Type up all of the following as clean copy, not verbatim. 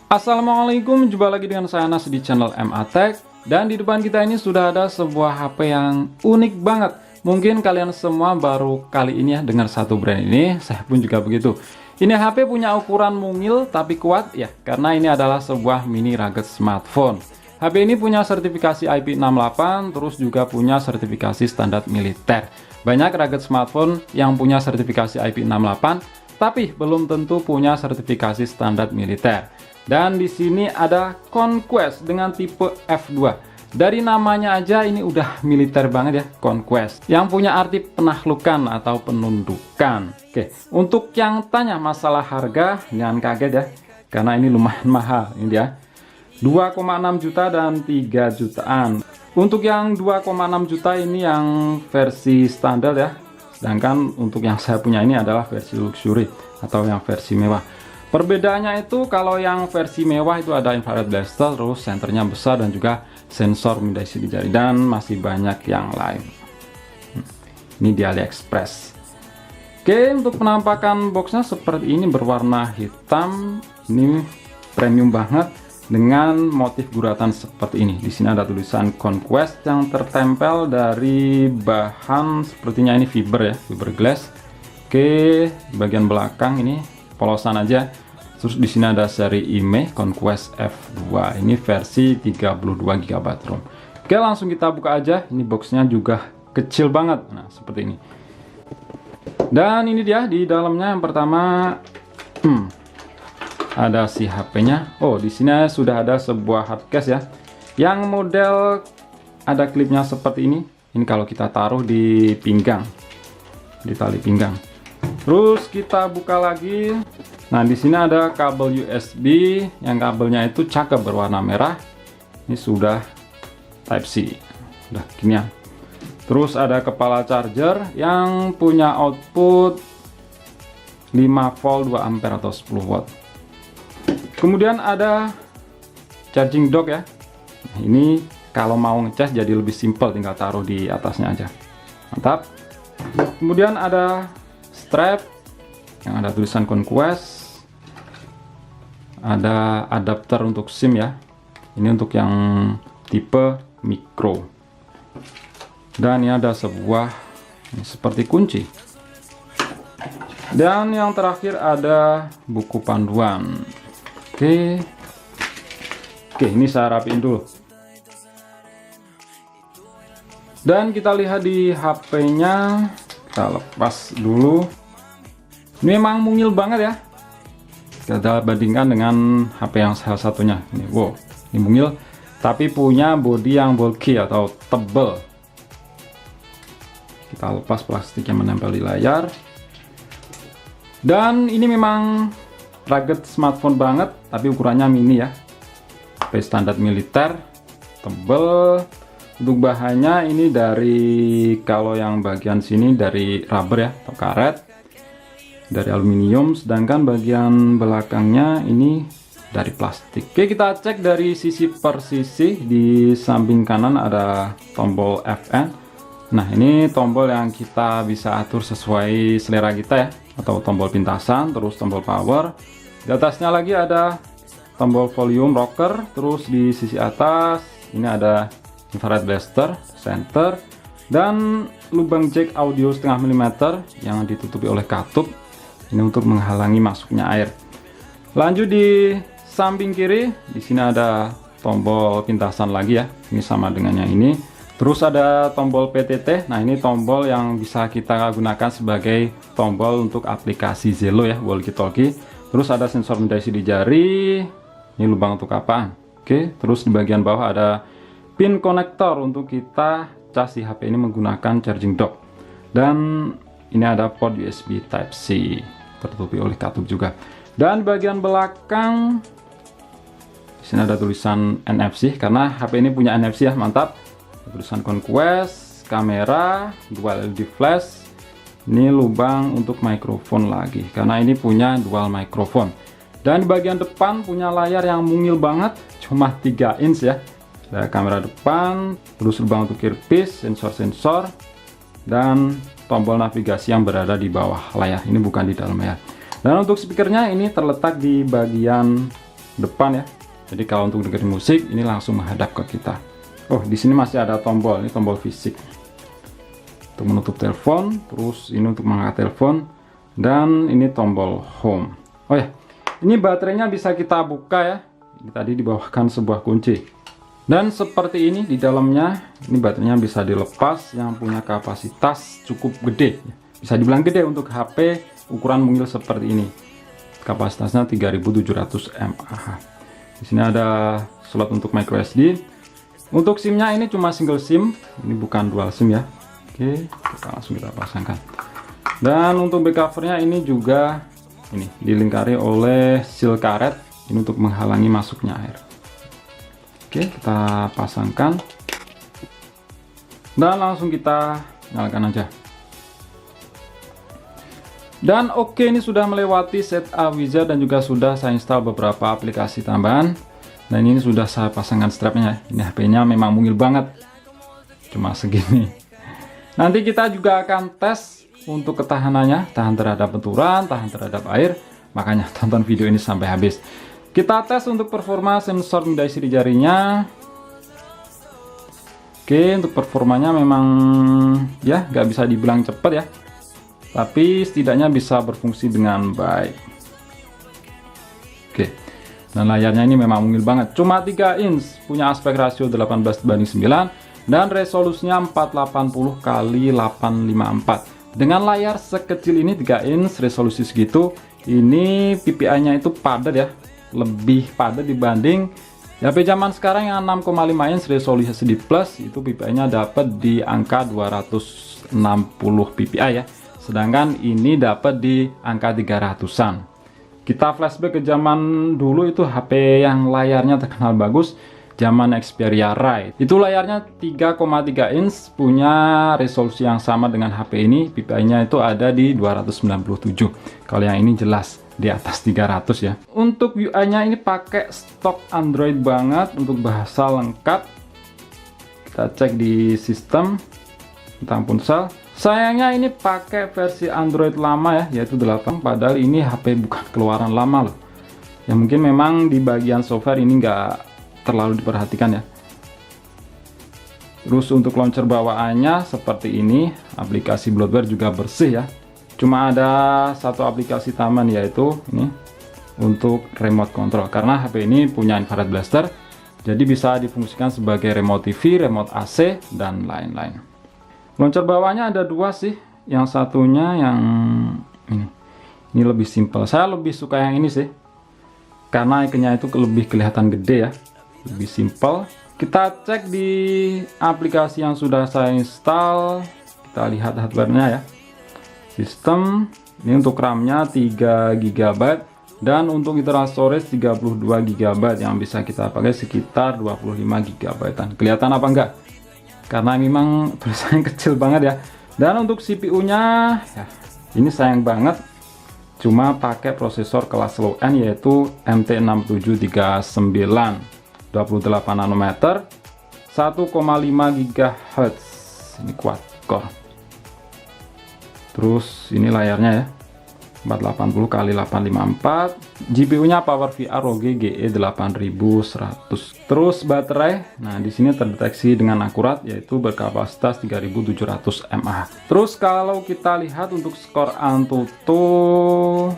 Assalamualaikum, jumpa lagi dengan saya Anas di channel MA Tech. Dan di depan kita ini sudah ada sebuah HP yang unik banget. Mungkin kalian semua baru kali ini ya dengar satu brand ini, saya pun juga begitu. Ini HP punya ukuran mungil tapi kuat ya, karena ini adalah sebuah mini rugged smartphone. HP ini punya sertifikasi IP68, terus juga punya sertifikasi standar militer. Banyak rugged smartphone yang punya sertifikasi IP68, tapi belum tentu punya sertifikasi standar militer. Dan di sini ada Conquest dengan tipe F2. Dari namanya aja ini udah militer banget ya, Conquest. Yang punya arti penaklukan atau penundukan. Oke, untuk yang tanya masalah harga, jangan kaget ya, karena ini lumayan mahal ini dia. 2,6 juta dan 3 jutaan. Untuk yang 2,6 juta ini yang versi standar ya. Sedangkan untuk yang saya punya ini adalah versi luxury atau yang versi mewah. Perbedaannya itu kalau yang versi mewah itu ada infrared blaster, terus senternya besar dan juga sensor mindai sidik jari, dan masih banyak yang lain. Ini di AliExpress. Oke, untuk penampakan boxnya seperti ini, berwarna hitam. Ini premium banget dengan motif guratan seperti ini. Di sini ada tulisan Conquest yang tertempel dari bahan sepertinya ini fiber ya, fiberglass. Oke, bagian belakang ini polosan aja. Terus di sini ada seri IMEI Conquest F2. Ini versi 32 GB ROM. Oke, langsung kita buka aja. Ini boxnya juga kecil banget. Nah, seperti ini. Dan ini dia di dalamnya. Yang pertama, ada si HP-nya. Oh, di sini sudah ada sebuah hardcase ya. Yang model ada klipnya seperti ini. Ini kalau kita taruh di pinggang, di tali pinggang. Terus kita buka lagi. Nah, di sini ada kabel USB yang kabelnya itu cakep berwarna merah. Ini sudah Type C. Udah ginian. Terus ada kepala charger yang punya output 5 volt 2 ampere atau 10 watt. Kemudian ada charging dock ya. Nah, ini kalau mau ngecas jadi lebih simple, tinggal taruh di atasnya aja. Mantap. Kemudian ada strap yang ada tulisan Conquest. Ada adapter untuk SIM ya. Ini untuk yang tipe micro. Dan ini ada sebuah seperti kunci. Dan yang terakhir ada buku panduan. Oke, ini saya rapiin dulu. Dan kita lihat di HP-nya. Kita lepas dulu. Ini memang mungil banget ya. Kita bandingkan dengan HP yang salah satunya. Ini, wow, ini mungil, tapi punya bodi yang bulky atau tebel. Kita lepas plastik yang menempel di layar. Dan ini memang rugged smartphone banget, tapi ukurannya mini ya. HP standar militer, tebel. Untuk bahannya ini dari, kalau yang bagian sini dari rubber ya, atau karet, dari aluminium, sedangkan bagian belakangnya ini dari plastik. Oke, kita cek dari sisi per sisi. Di samping kanan ada tombol FN. Nah, ini tombol yang kita bisa atur sesuai selera kita ya, atau tombol pintasan, terus tombol power. Di atasnya lagi ada tombol volume rocker. Terus di sisi atas ini ada infrared blaster, center, dan lubang jack audio 0,5 mm yang ditutupi oleh katup. Ini untuk menghalangi masuknya air. Lanjut di samping kiri, di sini ada tombol pintasan lagi ya. Ini sama dengan yang ini. Terus ada tombol PTT. Nah, ini tombol yang bisa kita gunakan sebagai tombol untuk aplikasi Zello ya, walkie-talkie. Terus ada sensor mindai sidik jari. Ini lubang untuk apaan? Oke, terus di bagian bawah ada pin konektor untuk kita cas si HP ini menggunakan charging dock. Dan ini ada port USB Type C, tertutupi oleh katup juga. Dan bagian belakang, di sini ada tulisan NFC karena HP ini punya NFC ya, mantap. Tulisan Conquest, kamera, dual LED flash. Ini lubang untuk mikrofon lagi karena ini punya dual mikrofon. Dan di bagian depan punya layar yang mungil banget, cuma 3 inch ya. Ada kamera depan, terus lubang untuk earpiece, sensor-sensor, dan tombol navigasi yang berada di bawah layar. Ini bukan di dalam layar. Dan untuk speakernya ini terletak di bagian depan ya. Jadi kalau untuk dengerin musik ini langsung menghadap ke kita. Oh, di sini masih ada tombol, ini tombol fisik untuk menutup telepon, terus ini untuk mengangkat telepon, dan ini tombol home. Oh ya, ini baterainya bisa kita buka ya. Ini tadi dibawahkan sebuah kunci. Dan seperti ini di dalamnya, ini baterainya bisa dilepas yang punya kapasitas cukup gede. Bisa dibilang gede untuk HP ukuran mungil seperti ini. Kapasitasnya 3700 mAh. Di sini ada slot untuk micro SD. Untuk SIM-nya ini cuma single SIM, ini bukan dual SIM ya. Oke, kita pasangkan. Dan untuk back covernya ini juga ini dilingkari oleh seal karet, ini untuk menghalangi masuknya air. Oke, kita pasangkan dan langsung kita nyalakan aja. Dan oke, ini sudah melewati setup wizard dan juga sudah saya install beberapa aplikasi tambahan. Dan ini sudah saya pasangkan strapnya. Ini HP-nya memang mungil banget, cuma segini. Nanti kita juga akan tes untuk ketahanannya, tahan terhadap benturan, tahan terhadap air. Makanya tonton video ini sampai habis. Kita tes untuk performa sensor midai siri jarinya. Oke, untuk performanya memang ya nggak bisa dibilang cepat ya, tapi setidaknya bisa berfungsi dengan baik. Oke, dan layarnya ini memang mungil banget, cuma 3 inch, punya aspek rasio 18:9 dan resolusinya 480 x 854. Dengan layar sekecil ini 3 inch resolusi segitu, ini PPI-nya itu padat ya, lebih padat dibanding HP zaman sekarang yang 6,5 inch resolusi SD plus, itu PPI-nya dapat di angka 260 PPI ya. Sedangkan ini dapat di angka 300-an. Kita flashback ke zaman dulu, itu HP yang layarnya terkenal bagus, zaman Xperia Ride. Itu layarnya 3,3 inch, punya resolusi yang sama dengan HP ini, PPI-nya itu ada di 297. Kalau yang ini jelas di atas 300 ya. Untuk UI-nya ini pakai stok Android banget, untuk bahasa lengkap. Kita cek di sistem tentang ponsel. Sayangnya ini pakai versi Android lama ya, yaitu 8. Padahal ini HP bukan keluaran lama loh. Ya mungkin memang di bagian software ini nggak terlalu diperhatikan ya. Terus untuk launcher bawaannya seperti ini, aplikasi bloatware juga bersih ya. Cuma ada satu aplikasi tambahan, yaitu ini untuk remote control, karena HP ini punya infrared blaster, jadi bisa difungsikan sebagai remote TV, remote AC, dan lain-lain. Launcher bawahnya ada 2 sih, yang satunya yang ini lebih simpel. Saya lebih suka yang ini sih, karena ikonnya itu lebih kelihatan gede ya, lebih simpel. Kita cek di aplikasi yang sudah saya install, kita lihat hardware-nya ya. Sistem ini untuk RAM-nya 3 GB dan untuk internal storage 32 GB yang bisa kita pakai sekitar 25 GB. Kelihatan apa enggak? Karena memang tulisannya kecil banget ya. Dan untuk CPU-nya ya, ini sayang banget, cuma pakai prosesor kelas low end yaitu MT6739 28 nanometer 1,5 GHz. Ini quad core. Terus ini layarnya ya, 480 x 854. GPU-nya PowerVR ROG GE8100. Terus baterai, nah di sini terdeteksi dengan akurat, yaitu berkapasitas 3700 mAh. Terus kalau kita lihat untuk skor Antutu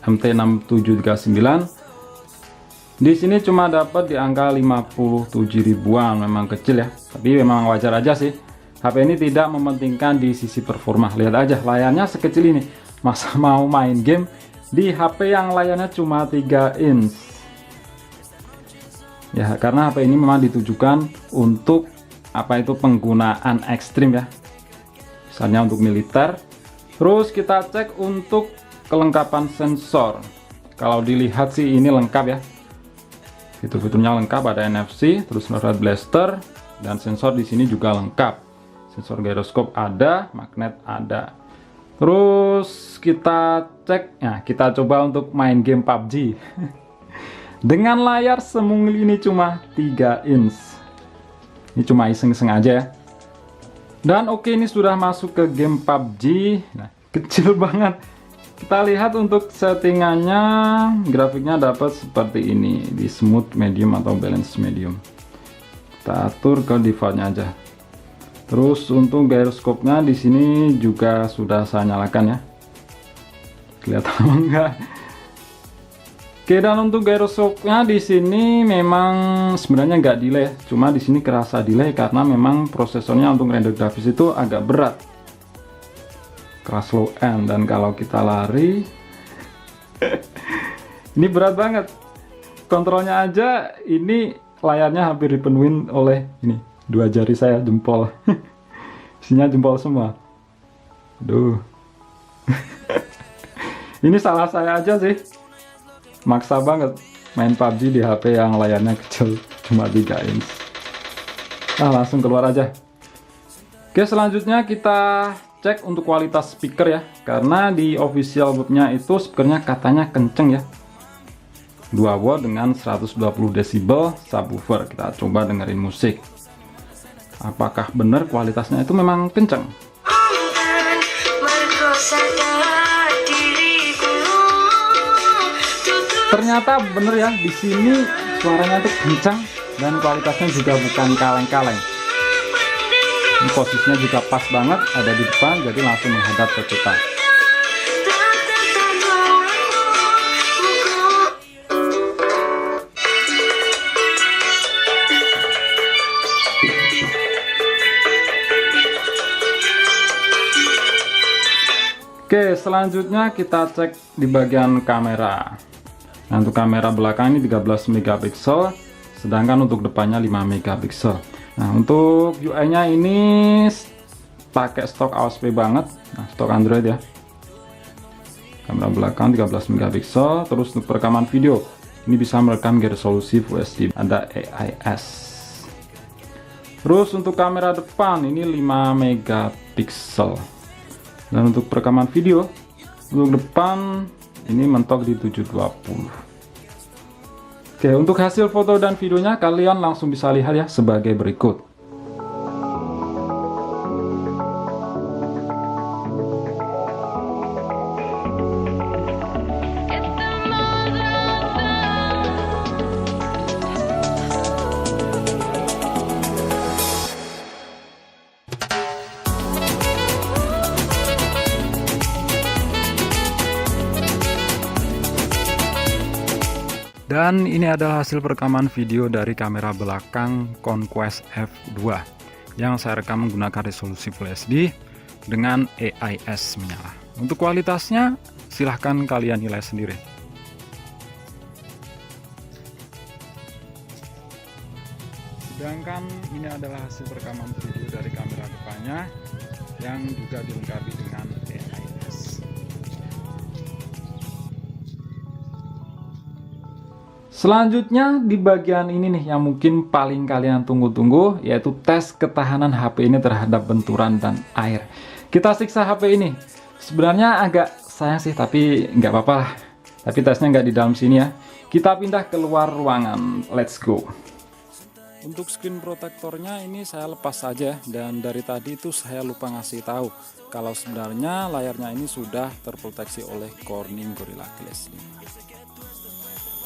MT6739, di sini cuma dapat di angka 57 ribuan, memang kecil ya, tapi memang wajar aja sih. HP ini tidak mementingkan di sisi performa. Lihat aja layarnya sekecil ini, masa mau main game di HP yang layarnya cuma 3 inch ya, karena HP ini memang ditujukan untuk apa itu penggunaan ekstrim ya, misalnya untuk militer. Terus kita cek untuk kelengkapan sensor. Kalau dilihat sih ini lengkap ya, fitur-fiturnya lengkap, ada NFC, terus infrared blaster, dan sensor di sini juga lengkap. Sensor gyroskop ada, magnet ada. Terus kita cek, nah kita coba untuk main game PUBG dengan layar semungil ini cuma 3 inch. Ini cuma iseng-iseng aja ya. Dan oke, ini sudah masuk ke game PUBG. Nah, kecil banget. Kita lihat untuk settingannya, grafiknya dapat seperti ini di smooth, medium atau balance medium. Kita atur ke defaultnya aja. Terus untuk gyroscope-nya di sini juga sudah saya nyalakan ya. Kelihatan apa enggak? Oke, dan untuk gyroscope-nya di sini memang sebenarnya nggak delay, cuma di sini kerasa delay karena memang prosesornya untuk render grafis itu agak berat, keras low end. Dan kalau kita lari ini berat banget, kontrolnya aja ini layarnya hampir dipenuhin oleh ini 2 jari saya, jempol. Isinya jempol semua. Aduh. Ini salah saya aja sih, maksa banget main PUBG di HP yang layarnya kecil cuma 3 inch. Nah, langsung keluar aja. Oke, selanjutnya kita cek untuk kualitas speaker ya, karena di official booknya itu speakernya katanya kenceng ya, 2 watt dengan 120 decibel subwoofer. Kita coba dengerin musik, apakah benar kualitasnya itu memang kenceng. Ternyata bener ya, di sini suaranya tuh kencang dan kualitasnya juga bukan kaleng-kaleng. Ini posisinya juga pas banget, ada di depan, jadi langsung menghadap ke kita. Oke, selanjutnya kita cek di bagian kamera. Nah, untuk kamera belakang ini 13 megapiksel, sedangkan untuk depannya 5 megapiksel. Nah, untuk UI-nya ini pakai stok AOSP banget, nah, stok Android ya. Kamera belakang 13 megapiksel, terus untuk perekaman video ini bisa merekam resolusi Full HD, ada AIS. Terus untuk kamera depan ini 5 megapiksel. Dan untuk perekaman video untuk depan ini mentok di 720. Oke, untuk hasil foto dan videonya kalian langsung bisa lihat ya sebagai berikut. Dan ini adalah hasil perekaman video dari kamera belakang Conquest F2 yang saya rekam menggunakan resolusi Full HD dengan AIS menyala. Untuk kualitasnya silahkan kalian nilai sendiri. Sedangkan ini adalah hasil perekaman video dari kamera depannya yang juga dilengkapi dengan AIS. Selanjutnya di bagian ini nih yang mungkin paling kalian tunggu-tunggu, yaitu tes ketahanan HP ini terhadap benturan dan air. Kita siksa HP ini. Sebenarnya agak sayang sih, tapi nggak apa-apa lah. Tapi tesnya nggak di dalam sini ya. Kita pindah keluar ruangan. Let's go. Untuk screen protectornya ini saya lepas saja, dan dari tadi itu saya lupa ngasih tahu kalau sebenarnya layarnya ini sudah terproteksi oleh Corning Gorilla Glass 5.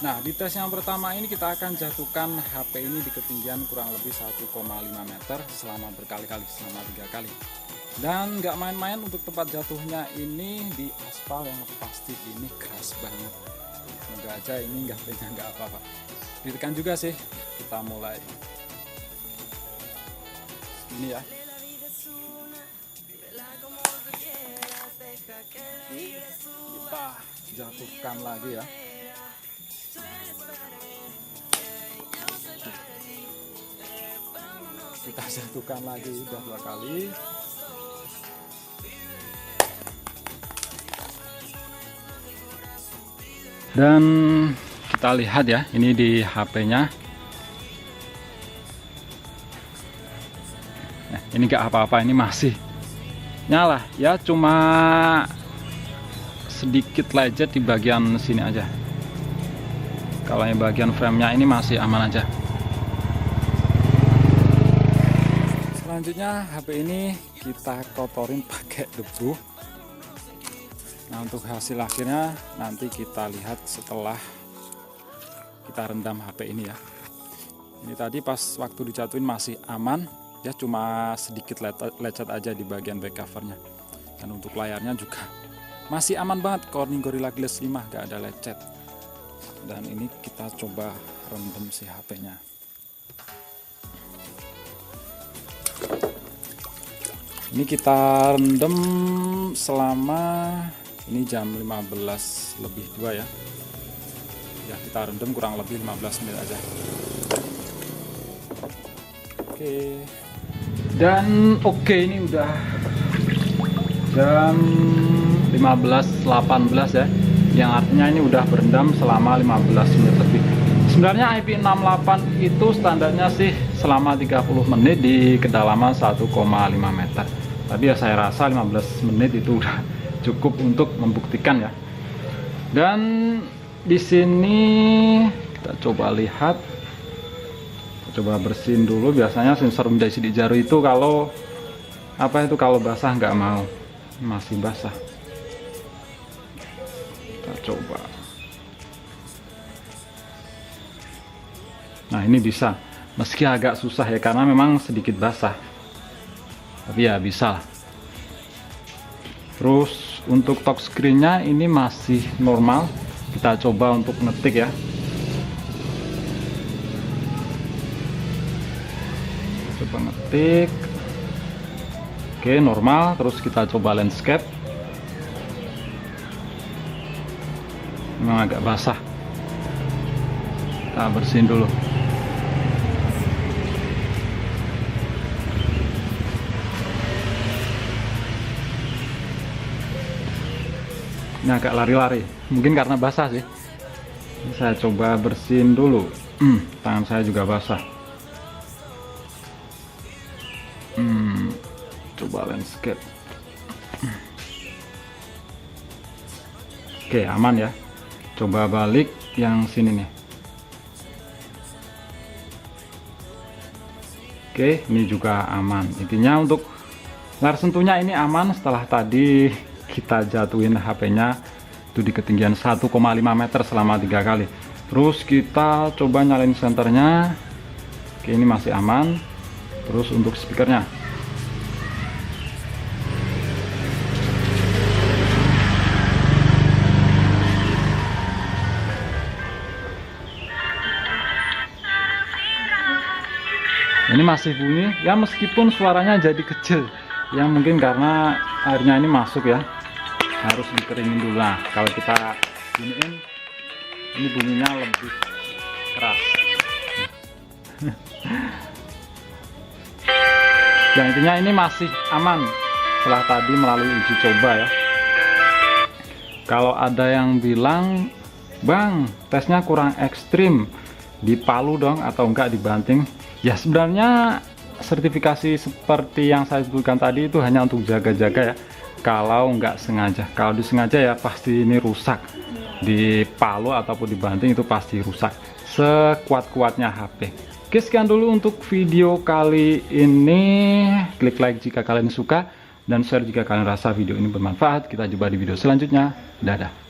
Nah, di tes yang pertama ini kita akan jatuhkan HP ini di ketinggian kurang lebih 1,5 meter selama berkali-kali, selama 3 kali. Dan nggak main-main untuk tempat jatuhnya ini di aspal yang pasti ini keras banget. Semoga aja ini nggak apa-apa. Ditekan juga sih. Kita mulai. Ini ya. Kita jatuhkan lagi ya. Kita jatuhkan lagi, udah 2 kali. Dan kita lihat ya, ini di HP-nya. Nah, ini gak apa-apa, ini masih nyala ya, cuma sedikit lecet di bagian sini aja. Kalau yang bagian framenya ini masih aman aja. Selanjutnya HP ini kita kotorin pakai debu. Nah, untuk hasil akhirnya nanti kita lihat setelah kita rendam HP ini ya. Ini tadi pas waktu dijatuhin masih aman ya, cuma sedikit lecet aja di bagian back covernya. Dan untuk layarnya juga masih aman banget, Corning Gorilla Glass 5 gak ada lecet. Dan ini kita coba rendam si HP-nya. Ini kita rendam selama ini jam 15 lebih 2 ya. Ya, kita rendam kurang lebih 15 menit aja. Oke. Dan oke, ini udah jam 15.18 ya, yang artinya ini udah berendam selama 15 menit lebih. Sebenarnya IP68 itu standarnya sih selama 30 menit di kedalaman 1,5 meter. Tapi ya saya rasa 15 menit itu udah cukup untuk membuktikan ya. Dan di sini kita coba lihat, kita coba bersihin dulu. Biasanya sensor media sidik jari itu kalau kalau basah nggak mau, masih basah. Kita coba. Nah, ini bisa, meski agak susah ya karena memang sedikit basah, tapi ya bisa. Terus untuk touchscreen-nya ini masih normal. Kita coba untuk ngetik ya. Coba ngetik. Oke, normal. Terus kita coba landscape. Memang agak basah. Kita bersihin dulu. Ini agak lari-lari, mungkin karena basah sih. Ini saya coba bersihin dulu. Tangan saya juga basah. Coba landscape. Oke, aman ya. Coba balik yang sini nih. Oke, ini juga aman. Intinya untuk layar sentuhnya ini aman setelah tadi kita jatuhin HP-nya itu di ketinggian 1,5 meter selama 3 kali. Terus kita coba nyalain senternya. Oke, ini masih aman. Terus untuk speakernya, ini masih bunyi ya, meskipun suaranya jadi kecil ya, mungkin karena airnya ini masuk ya, harus dikeringin dulu. Nah, kalau kita giniin, ini bunyinya lebih keras. Yang intinya ini masih aman setelah tadi melalui uji coba ya. Kalau ada yang bilang, Bang, tesnya kurang ekstrim, dipalu dong atau enggak dibanting, ya sebenarnya sertifikasi seperti yang saya sebutkan tadi itu hanya untuk jaga-jaga ya. Kalau nggak sengaja, kalau disengaja ya pasti ini rusak. Di palu ataupun dibanting itu pasti rusak sekuat-kuatnya HP. Oke, sekian dulu untuk video kali ini. Klik like jika kalian suka dan share jika kalian rasa video ini bermanfaat. Kita jumpa di video selanjutnya. Dadah.